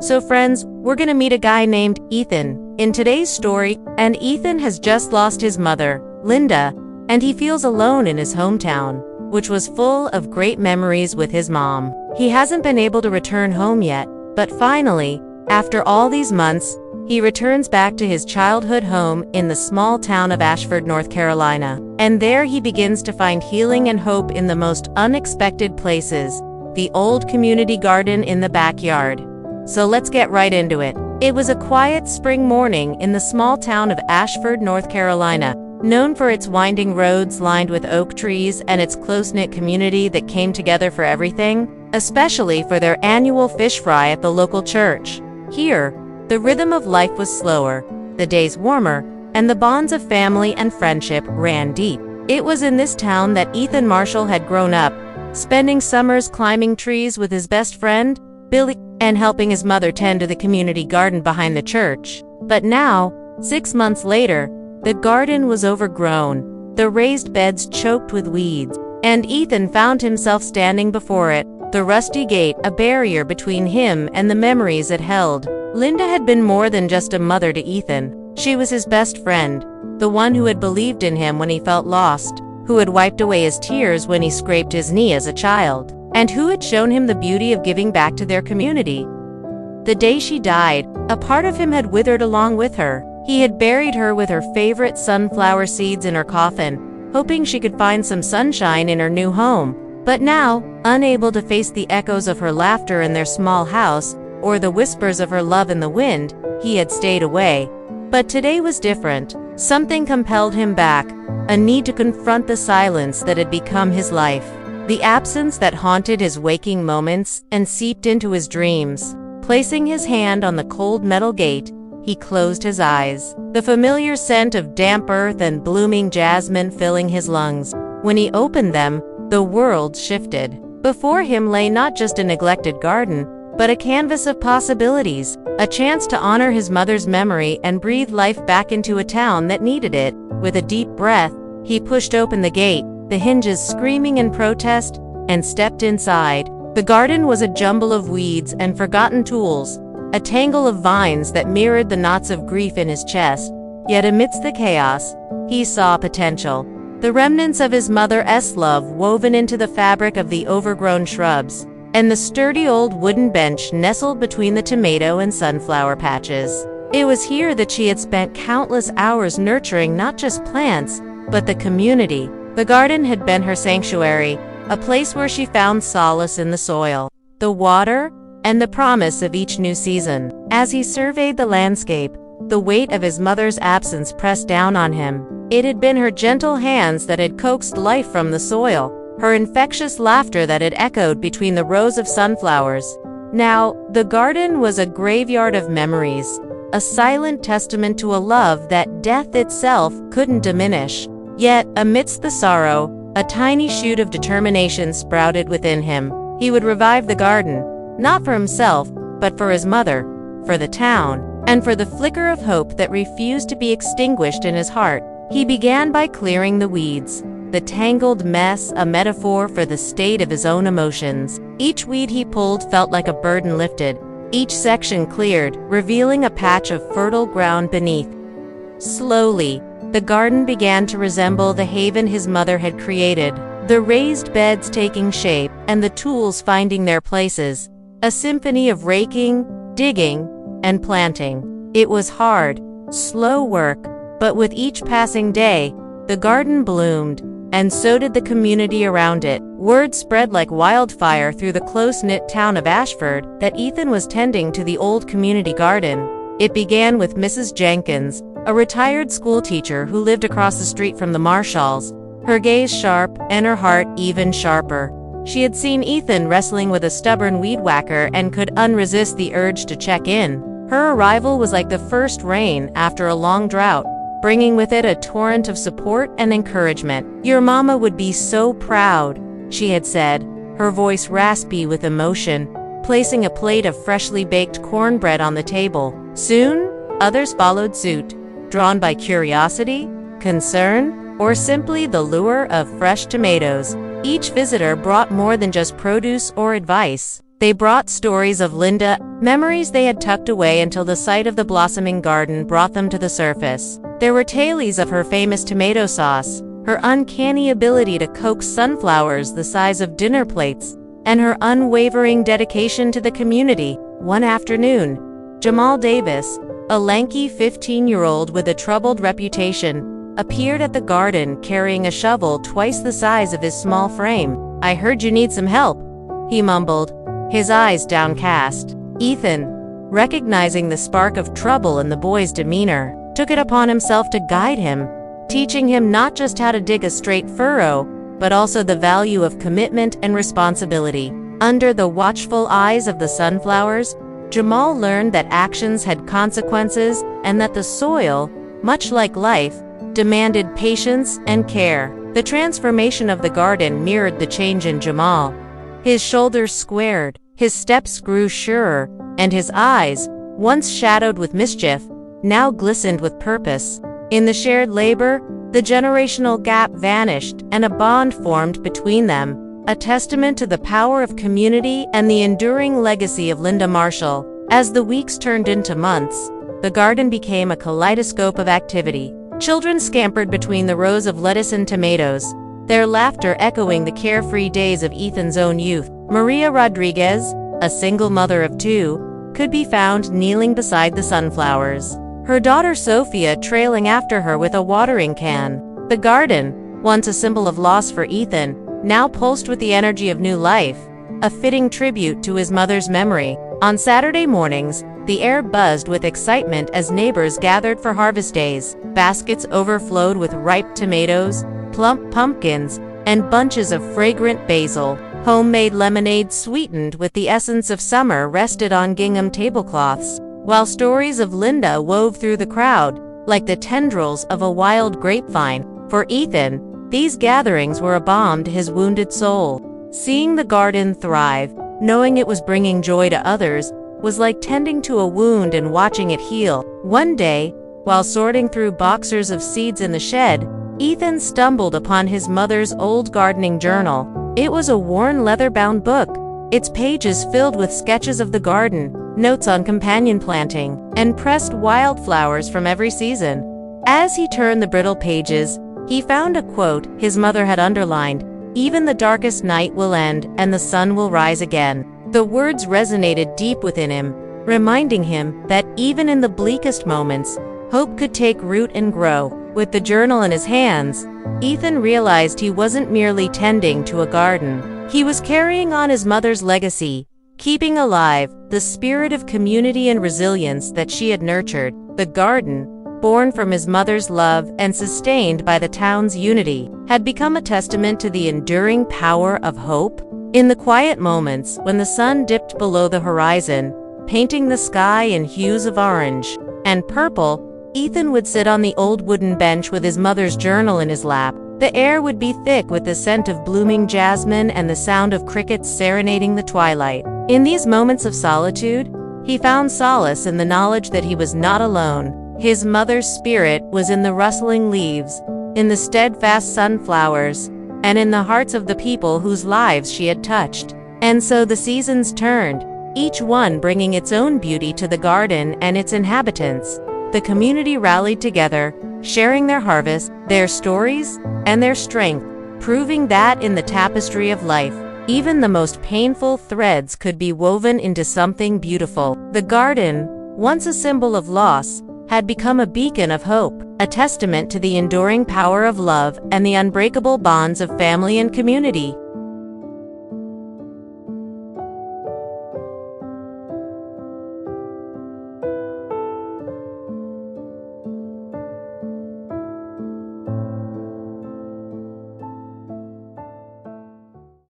So friends, we're gonna meet a guy named Ethan in today's story, and Ethan has just lost his mother, Linda, and he feels alone in his hometown, which was full of great memories with his mom. He hasn't been able to return home yet, but finally, after all these months, he returns back to his childhood home in the small town of Ashford, North Carolina. And there he begins to find healing and hope in the most unexpected places, the old community garden in the backyard. So let's get right into it. It was a quiet spring morning in the small town of Ashford, North Carolina, known for its winding roads lined with oak trees and its close-knit community that came together for everything, especially for their annual fish fry at the local church. Here, the rhythm of life was slower, the days warmer, and the bonds of family and friendship ran deep. It was in this town that Ethan Marshall had grown up, spending summers climbing trees with his best friend, Billy, and helping his mother tend to the community garden behind the church. But now, 6 months later, the garden was overgrown, the raised beds choked with weeds, and Ethan found himself standing before it, the rusty gate a barrier between him and the memories it held. Linda had been more than just a mother to Ethan. She was his best friend, the one who had believed in him when he felt lost, who had wiped away his tears when he scraped his knee as a child, and who had shown him the beauty of giving back to their community. The day she died, a part of him had withered along with her. He had buried her with her favorite sunflower seeds in her coffin, hoping she could find some sunshine in her new home. But now, unable to face the echoes of her laughter in their small house, or the whispers of her love in the wind, he had stayed away. But today was different. Something compelled him back, a need to confront the silence that had become his life, the absence that haunted his waking moments and seeped into his dreams. Placing his hand on the cold metal gate, he closed his eyes, the familiar scent of damp earth and blooming jasmine filling his lungs. When he opened them, the world shifted. Before him lay not just a neglected garden, but a canvas of possibilities, a chance to honor his mother's memory and breathe life back into a town that needed it. With a deep breath, he pushed open the gate, the hinges screaming in protest, and stepped inside. The garden was a jumble of weeds and forgotten tools, a tangle of vines that mirrored the knots of grief in his chest. Yet amidst the chaos, he saw potential. The remnants of his mother's love woven into the fabric of the overgrown shrubs, and the sturdy old wooden bench nestled between the tomato and sunflower patches. It was here that she had spent countless hours nurturing not just plants, but the community. The garden had been her sanctuary, a place where she found solace in the soil, the water, and the promise of each new season. As he surveyed the landscape, the weight of his mother's absence pressed down on him. It had been her gentle hands that had coaxed life from the soil, her infectious laughter that had echoed between the rows of sunflowers. Now, the garden was a graveyard of memories, a silent testament to a love that death itself couldn't diminish. Yet, amidst the sorrow, a tiny shoot of determination sprouted within him. He would revive the garden, not for himself, but for his mother, for the town, and for the flicker of hope that refused to be extinguished in his heart. He began by clearing the weeds, the tangled mess a metaphor for the state of his own emotions. Each weed he pulled felt like a burden lifted, each section cleared, revealing a patch of fertile ground beneath. Slowly, the garden began to resemble the haven his mother had created, the raised beds taking shape and the tools finding their places, a symphony of raking, digging, and planting. It was hard, slow work, but with each passing day, the garden bloomed, and so did the community around it. Word spread like wildfire through the close-knit town of Ashford that Ethan was tending to the old community garden. It began with Mrs. Jenkins, a retired schoolteacher who lived across the street from the Marshalls, her gaze sharp and her heart even sharper. She had seen Ethan wrestling with a stubborn weed whacker and could unresist the urge to check in. Her arrival was like the first rain after a long drought, bringing with it a torrent of support and encouragement. "Your mama would be so proud," she had said, her voice raspy with emotion, placing a plate of freshly baked cornbread on the table. Soon, others followed suit, drawn by curiosity, concern, or simply the lure of fresh tomatoes. Each visitor brought more than just produce or advice. They brought stories of Linda, memories they had tucked away until the sight of the blossoming garden brought them to the surface. There were tales of her famous tomato sauce, her uncanny ability to coax sunflowers the size of dinner plates, and her unwavering dedication to the community. One afternoon, Jamal Davis, a lanky 15-year-old with a troubled reputation, appeared at the garden carrying a shovel twice the size of his small frame. "I heard you need some help," he mumbled, his eyes downcast. Ethan, recognizing the spark of trouble in the boy's demeanor, took it upon himself to guide him, teaching him not just how to dig a straight furrow, but also the value of commitment and responsibility. Under the watchful eyes of the sunflowers, Jamal learned that actions had consequences and that the soil, much like life, demanded patience and care. The transformation of the garden mirrored the change in Jamal. His shoulders squared, his steps grew surer, and his eyes, once shadowed with mischief, now glistened with purpose. In the shared labor, the generational gap vanished and a bond formed between them, a testament to the power of community and the enduring legacy of Linda Marshall. As the weeks turned into months, the garden became a kaleidoscope of activity. Children scampered between the rows of lettuce and tomatoes, their laughter echoing the carefree days of Ethan's own youth. Maria Rodriguez, a single mother of two, could be found kneeling beside the sunflowers, her daughter Sophia trailing after her with a watering can. The garden, once a symbol of loss for Ethan, now pulsed with the energy of new life, a fitting tribute to his mother's memory. On Saturday mornings, the air buzzed with excitement as neighbors gathered for harvest days. Baskets overflowed with ripe tomatoes, plump pumpkins, and bunches of fragrant basil. Homemade lemonade sweetened with the essence of summer rested on gingham tablecloths, while stories of Linda wove through the crowd, like the tendrils of a wild grapevine. For Ethan, these gatherings were a balm to his wounded soul. Seeing the garden thrive, knowing it was bringing joy to others, was like tending to a wound and watching it heal. One day, while sorting through boxers of seeds in the shed, Ethan stumbled upon his mother's old gardening journal. It was a worn leather-bound book, its pages filled with sketches of the garden, notes on companion planting, and pressed wildflowers from every season. As he turned the brittle pages, he found a quote his mother had underlined: "Even the darkest night will end, and the sun will rise again." The words resonated deep within him, reminding him that even in the bleakest moments, hope could take root and grow. With the journal in his hands, Ethan realized he wasn't merely tending to a garden. He was carrying on his mother's legacy, keeping alive the spirit of community and resilience that she had nurtured. The garden, born from his mother's love and sustained by the town's unity, had become a testament to the enduring power of hope. In the quiet moments when the sun dipped below the horizon, painting the sky in hues of orange and purple, Ethan would sit on the old wooden bench with his mother's journal in his lap. The air would be thick with the scent of blooming jasmine and the sound of crickets serenading the twilight. In these moments of solitude, he found solace in the knowledge that he was not alone. His mother's spirit was in the rustling leaves, in the steadfast sunflowers, and in the hearts of the people whose lives she had touched. And so the seasons turned, each one bringing its own beauty to the garden and its inhabitants. The community rallied together, sharing their harvest, their stories, and their strength, proving that in the tapestry of life, even the most painful threads could be woven into something beautiful. The garden, once a symbol of loss, had become a beacon of hope, a testament to the enduring power of love and the unbreakable bonds of family and community.